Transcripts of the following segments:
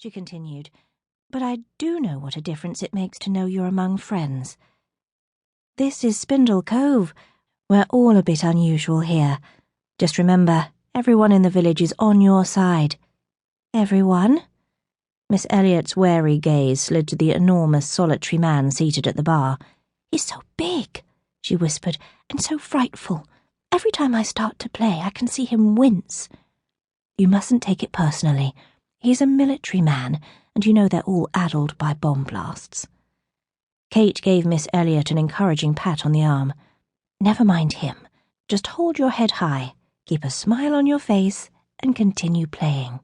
she continued, "but I do know what a difference it makes to know you're among friends. This is Spindle Cove. We're all a bit unusual here. Just remember, everyone in the village is on your side." "Everyone?" Miss Elliot's wary gaze slid to the enormous solitary man seated at the bar. "He's so big," she whispered, "and so frightful. Every time I start to play, I can see him wince." "You mustn't take it personally. He's a military man, and you know they're all addled by bomb blasts." Kate gave Miss Elliot an encouraging pat on the arm. "Never mind him. Just hold your head high, keep a smile on your face, and continue playing."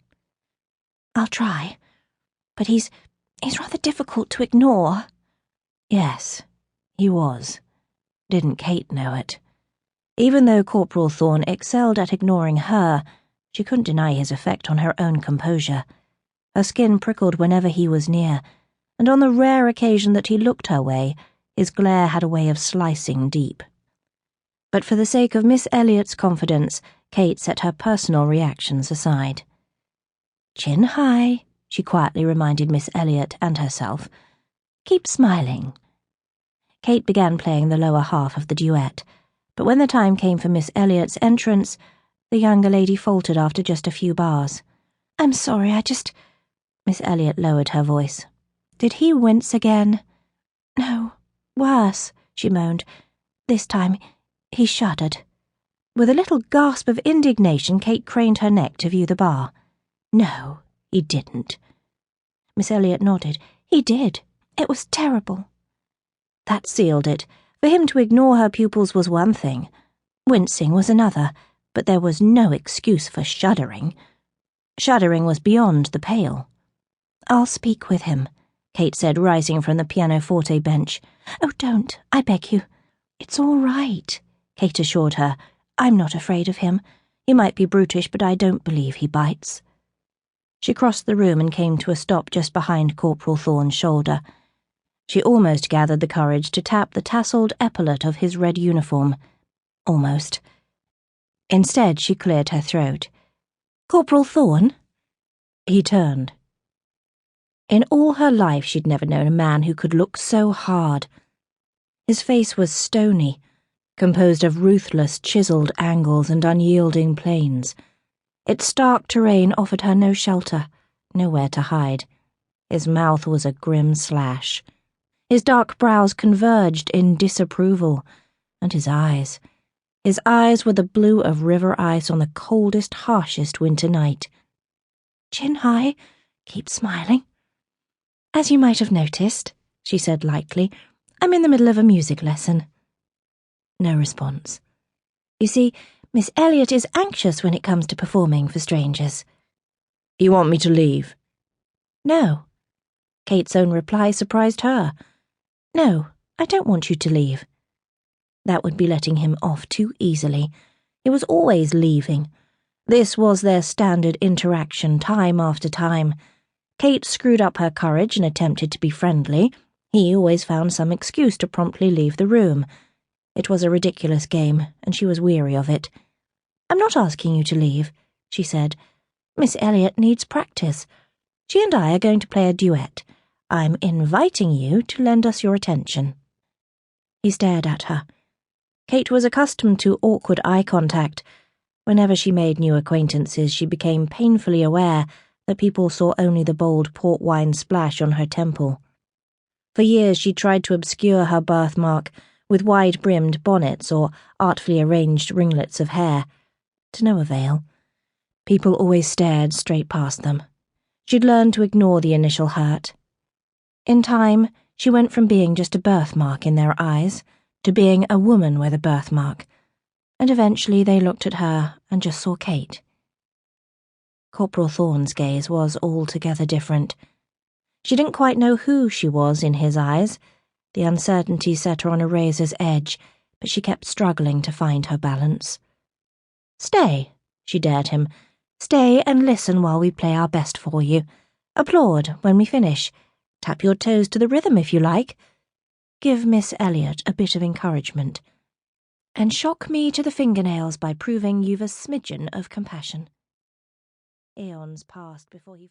"I'll try. But he's rather difficult to ignore." Yes, he was. Didn't Kate know it? Even though Corporal Thorne excelled at ignoring her, she couldn't deny his effect on her own composure. Her skin prickled whenever he was near, and on the rare occasion that he looked her way, his glare had a way of slicing deep. But for the sake of Miss Elliot's confidence, Kate set her personal reactions aside. "Chin high," she quietly reminded Miss Elliot and herself. "Keep smiling." Kate began playing the lower half of the duet, but when the time came for Miss Elliot's entrance, the younger lady faltered after just a few bars. "I'm sorry, Miss Elliot lowered her voice. "Did he wince again?" "No, worse," she moaned. "This time, he shuddered." With a little gasp of indignation, Kate craned her neck to view the bar. "No, he didn't." Miss Elliot nodded. "He did. It was terrible." That sealed it. For him to ignore her pupils was one thing. Wincing was another, but there was no excuse for shuddering. Shuddering was beyond the pale. "I'll speak with him," Kate said, rising from the pianoforte bench. "Oh, don't, I beg you." "It's all right," Kate assured her. "I'm not afraid of him. He might be brutish, but I don't believe he bites." She crossed the room and came to a stop just behind Corporal Thorne's shoulder. She almost gathered the courage to tap the tasselled epaulet of his red uniform. Almost. Instead, she cleared her throat. "Corporal Thorne?" He turned. In all her life, she'd never known a man who could look so hard. His face was stony, composed of ruthless, chiselled angles and unyielding planes. Its stark terrain offered her no shelter, nowhere to hide. His mouth was a grim slash. His dark brows converged in disapproval, and his eyes were the blue of river ice on the coldest, harshest winter night. "Chin high, keep smiling." "As you might have noticed," she said lightly, "I'm in the middle of a music lesson." No response. "You see, Miss Elliot is anxious when it comes to performing for strangers." "You want me to leave?" "No." Kate's own reply surprised her. "No, I don't want you to leave." That would be letting him off too easily. He was always leaving. This was their standard interaction, time after time. Kate screwed up her courage and attempted to be friendly. He always found some excuse to promptly leave the room. It was a ridiculous game, and she was weary of it. "I'm not asking you to leave," she said. "Miss Elliot needs practice. She and I are going to play a duet. I'm inviting you to lend us your attention." He stared at her. Kate was accustomed to awkward eye contact. Whenever she made new acquaintances, she became painfully aware that people saw only the bold port wine splash on her temple. For years she tried to obscure her birthmark with wide-brimmed bonnets or artfully arranged ringlets of hair. To no avail. People always stared straight past them. She'd learned to ignore the initial hurt. In time, she went from being just a birthmark in their eyes to being a woman with a birthmark, and eventually they looked at her and just saw Kate. Corporal Thorne's gaze was altogether different. She didn't quite know who she was in his eyes. The uncertainty set her on a razor's edge, but she kept struggling to find her balance. "Stay," she dared him. "Stay and listen while we play our best for you. Applaud when we finish. Tap your toes to the rhythm if you like. Give Miss Elliot a bit of encouragement. And shock me to the fingernails by proving you've a smidgen of compassion." Aeons passed before he